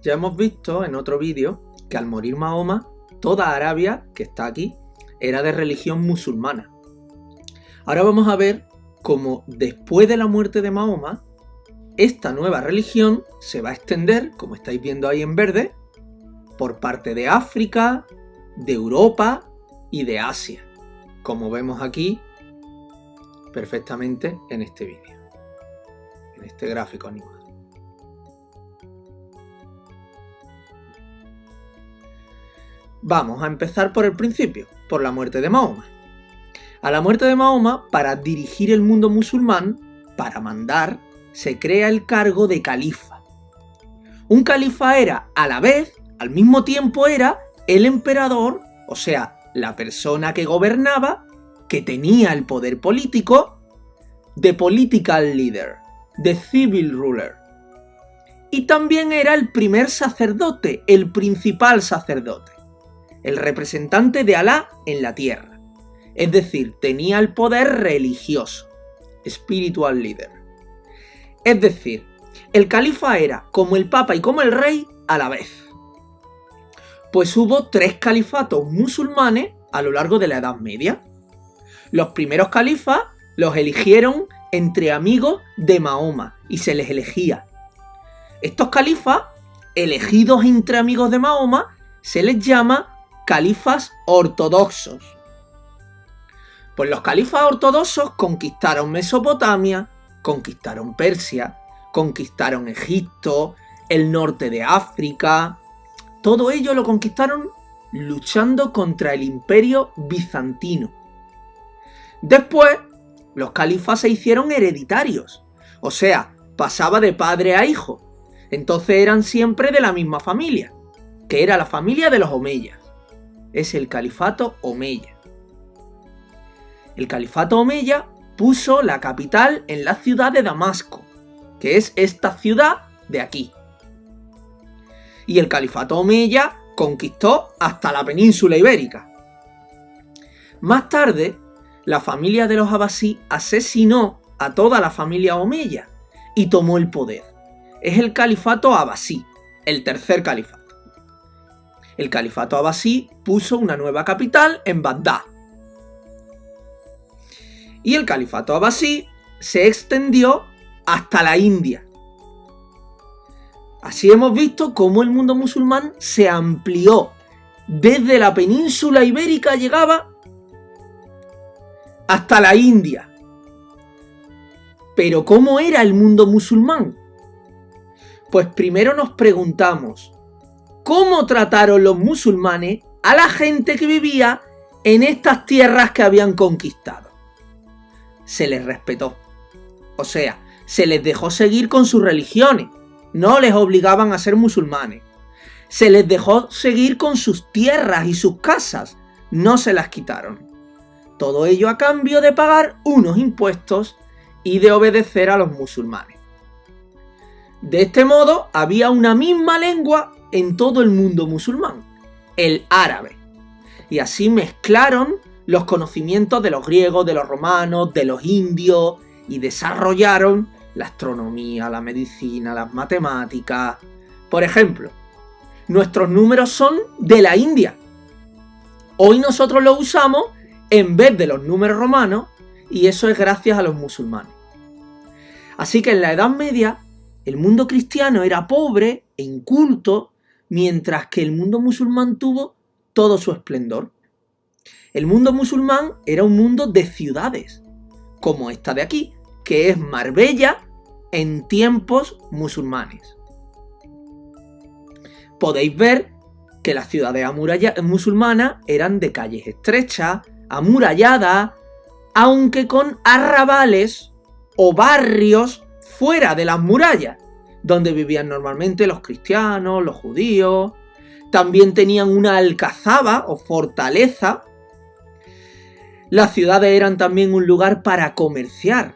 Ya hemos visto en otro vídeo que al morir Mahoma, toda Arabia, que está aquí, era de religión musulmana. Ahora vamos a ver cómo después de la muerte de Mahoma, esta nueva religión se va a extender, como estáis viendo ahí en verde, por parte de África, de Europa y de Asia, como vemos aquí perfectamente en este vídeo, en este gráfico animado. Vamos a empezar por el principio, por la muerte de Mahoma. A la muerte de Mahoma, para dirigir el mundo musulmán, para mandar, se crea el cargo de califa. Un califa era, a la vez, al mismo tiempo era el emperador, o sea, la persona que gobernaba, que tenía el poder político, the political leader, the civil ruler. Y también era el primer sacerdote, el principal sacerdote, el representante de Alá en la tierra. Es decir, tenía el poder religioso, spiritual leader. Es decir, el califa era como el papa y como el rey a la vez. Pues hubo 3 califatos musulmanes a lo largo de la Edad Media. Los primeros califas los eligieron entre amigos de Mahoma y se les elegía. Estos califas, elegidos entre amigos de Mahoma, se les llama califas ortodoxos. Pues los califas ortodoxos conquistaron Mesopotamia, conquistaron Persia, conquistaron Egipto, el norte de África. Todo ello lo conquistaron luchando contra el imperio bizantino. Después, los califas se hicieron hereditarios, o sea, pasaba de padre a hijo. Entonces eran siempre de la misma familia, que era la familia de los omeyas. Es el califato omeya. El califato omeya puso la capital en la ciudad de Damasco, que es esta ciudad de aquí. Y el califato omeya conquistó hasta la península ibérica. Más tarde, la familia de los abasí asesinó a toda la familia omeya y tomó el poder. Es el califato abasí, el tercer califato. El califato abasí puso una nueva capital en Bagdad. Y el califato abasí se extendió hasta la India. Así hemos visto cómo el mundo musulmán se amplió. Desde la península ibérica llegaba hasta la India. Pero ¿cómo era el mundo musulmán? Pues primero nos preguntamos, ¿cómo trataron los musulmanes a la gente que vivía en estas tierras que habían conquistado? Se les respetó. O sea, se les dejó seguir con sus religiones. No les obligaban a ser musulmanes. Se les dejó seguir con sus tierras y sus casas. No se las quitaron. Todo ello a cambio de pagar unos impuestos y de obedecer a los musulmanes. De este modo, había una misma lengua en todo el mundo musulmán, el árabe. Y así mezclaron los conocimientos de los griegos, de los romanos, de los indios, y desarrollaron la astronomía, la medicina, las matemáticas. Por ejemplo, nuestros números son de la India. Hoy nosotros los usamos en vez de los números romanos, y eso es gracias a los musulmanes. Así que en la Edad Media, el mundo cristiano era pobre e inculto, mientras que el mundo musulmán tuvo todo su esplendor. El mundo musulmán era un mundo de ciudades, como esta de aquí, que es Marbella en tiempos musulmanes. Podéis ver que las ciudades musulmanas eran de calles estrechas, amuralladas, aunque con arrabales o barrios fuera de las murallas, donde vivían normalmente los cristianos, los judíos. También tenían una alcazaba o fortaleza. Las ciudades eran también un lugar para comerciar.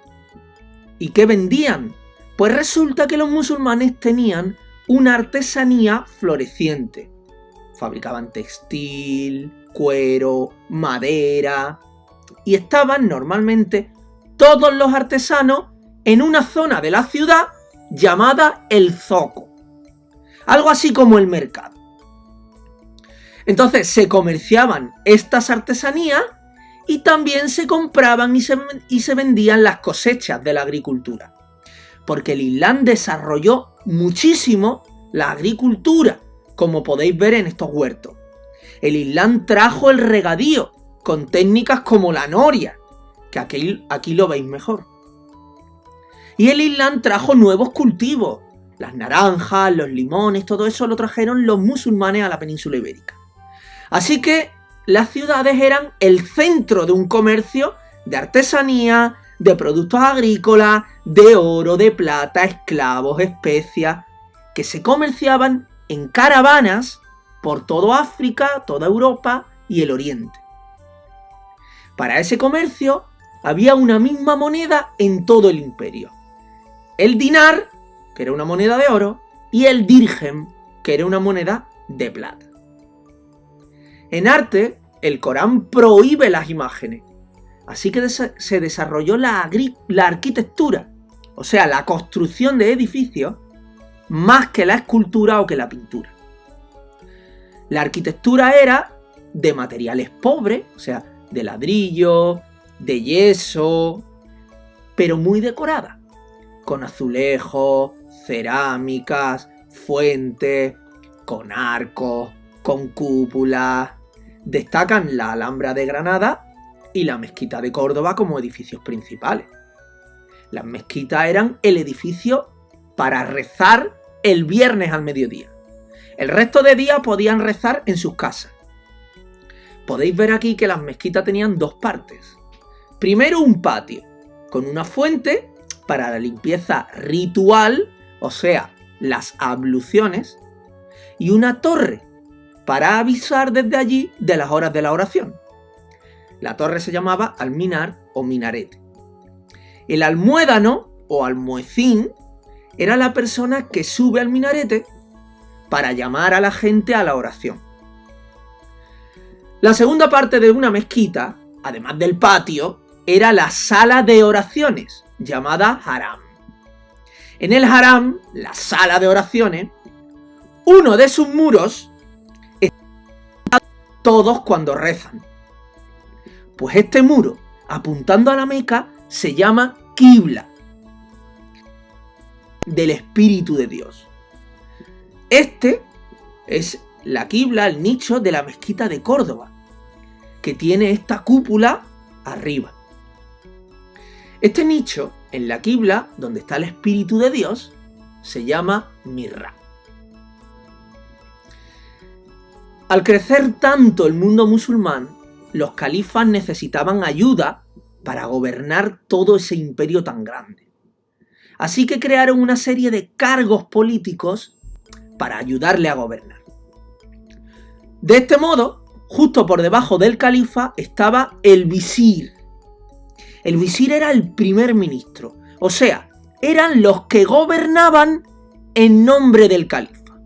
¿Y qué vendían? Pues resulta que los musulmanes tenían una artesanía floreciente. Fabricaban textil, cuero, madera, y estaban normalmente todos los artesanos en una zona de la ciudad llamada el zoco. algo así como el mercado. Entonces se comerciaban estas artesanías y también se compraban y se vendían las cosechas de la agricultura. Porque el Islam desarrolló muchísimo la agricultura, como podéis ver en estos huertos. El Islam trajo el regadío con técnicas como la noria, que aquí lo veis mejor. Y el Islam trajo nuevos cultivos, las naranjas, los limones, todo eso lo trajeron los musulmanes a la península ibérica. Así que las ciudades eran el centro de un comercio de artesanía, de productos agrícolas, de oro, de plata, esclavos, especias, que se comerciaban en caravanas por toda África, toda Europa y el Oriente. Para ese comercio había una misma moneda en todo el imperio. El dinar, que era una moneda de oro, y el dirhem, que era una moneda de plata. En arte, el Corán prohíbe las imágenes, así que se desarrolló la arquitectura, o sea, la construcción de edificios, más que la escultura o que la pintura. La arquitectura era de materiales pobres, o sea, de ladrillo, de yeso, pero muy decorada, con azulejos, cerámicas, fuentes, con arcos, con cúpulas. Destacan la Alhambra de Granada y la Mezquita de Córdoba como edificios principales. Las mezquitas eran el edificio para rezar el viernes al mediodía. El resto de días podían rezar en sus casas. Podéis ver aquí que las mezquitas tenían dos partes. Primero un patio, con una fuente para la limpieza ritual, o sea, las abluciones, y una torre para avisar desde allí de las horas de la oración. La torre se llamaba alminar o minarete. El almuédano o almuecín era la persona que sube al minarete para llamar a la gente a la oración. La segunda parte de una mezquita, además del patio, era la sala de oraciones, llamada haram. En el haram, la sala de oraciones, uno de sus muros está todos cuando rezan. Pues este muro, apuntando a la Meca, se llama Qibla, del Espíritu de Dios. Este es la Qibla, el nicho de la mezquita de Córdoba, que tiene esta cúpula arriba. Este nicho, en la Qibla, donde está el Espíritu de Dios, se llama Mihrab. Al crecer tanto el mundo musulmán, los califas necesitaban ayuda para gobernar todo ese imperio tan grande. Así que crearon una serie de cargos políticos para ayudarle a gobernar. De este modo, justo por debajo del califa estaba el visir. El visir era el primer ministro, o sea, eran los que gobernaban en nombre del califa.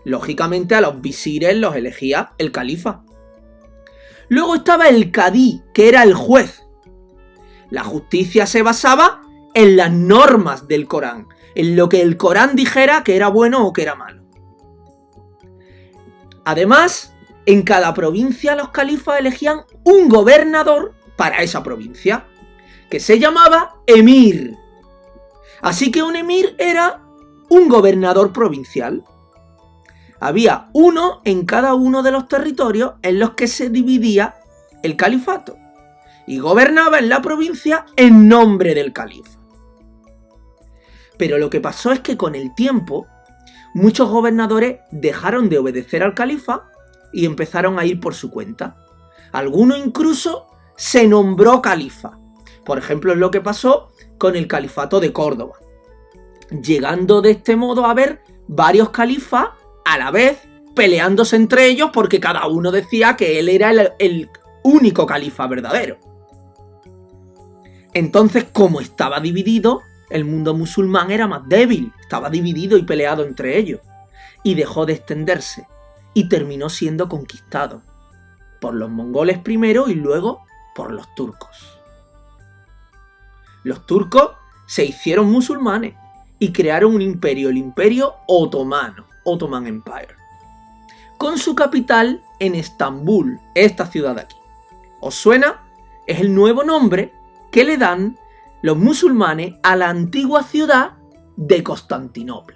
Lógicamente a los visires los elegía el califa. Luego estaba el cadí, que era el juez. La justicia se basaba en las normas del Corán, en lo que el Corán dijera que era bueno o que era malo. Además, en cada provincia los califas elegían un gobernador para esa provincia, que se llamaba emir. Así que un emir era un gobernador provincial. Había uno en cada uno de los territorios en los que se dividía el califato y gobernaba en la provincia en nombre del califa. Pero lo que pasó es que con el tiempo muchos gobernadores dejaron de obedecer al califa y empezaron a ir por su cuenta. Alguno incluso se nombró califa. Por ejemplo, es lo que pasó con el califato de Córdoba, llegando de este modo a haber varios califas a la vez peleándose entre ellos porque cada uno decía que él era el único califa verdadero. Entonces, como estaba dividido, el mundo musulmán era más débil, estaba dividido y peleado entre ellos, y dejó de extenderse, y terminó siendo conquistado por los mongoles primero y luego por los turcos. Los turcos se hicieron musulmanes y crearon un imperio, el Imperio Otomano, Ottoman Empire, con su capital en Estambul, esta ciudad de aquí. ¿Os suena? Es el nuevo nombre que le dan los musulmanes a la antigua ciudad de Constantinopla.